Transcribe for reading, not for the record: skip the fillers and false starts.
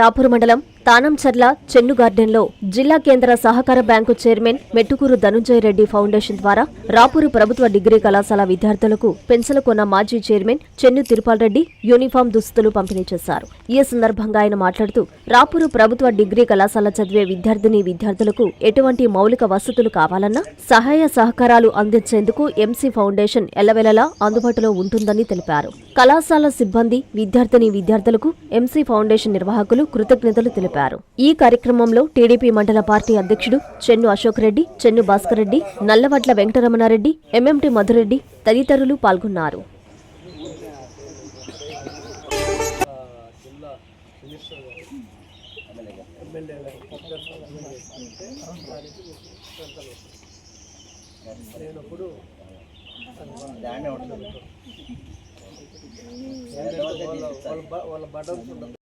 రాపూరు మండలం తానంచర్ల చెన్ను గార్డెన్లో జిల్లా కేంద్ర సహకార bank chairman Mettukuru Dhanunjaya Reddy foundation ద్వారా రాపూరు ప్రభుత్వ డిగ్రీ కళాశాల విద్యార్థులకు పెన్సలకోన మాజీ చైర్మన్ చెన్ను తిరుపాల్ రెడ్డి యూనిఫామ్ దుస్తులు పంపిణీ చేశారు. ఈ సందర్భంగా ఆయన మాట్లాడుతూ రాపూరు ప్రభుత్వ డిగ్రీ కళాశాల చదివే విద్యార్థులకు ఎటువంటి మౌలిక వసతులు కావాలన్నా సహాయ సహకారాలు అందించేందుకు ఎంసీ ఫౌండేషన్ ఎల్లవెల్లలా అందుబాటులో ఉంటుందని తెలిపారు. కళాశాల సిబ్బంది విద్యార్థులకు ఎంసీ ఫౌండేషన్ నిర్వాహకులు కృతజ్ఞతలు తెలిపారు. ఈ కార్యక్రమంలో టీడీపీ మండల పార్టీ అధ్యక్షుడు చెన్ను అశోక్ రెడ్డి, చెన్ను భాస్కర్ రెడ్డి, నల్లవడ్ల వెంకటరమణారెడ్డి, ఎంఎంటీ మధురెడ్డి తదితరులు పాల్గొన్నారు. వాళ్ళ బటన్స్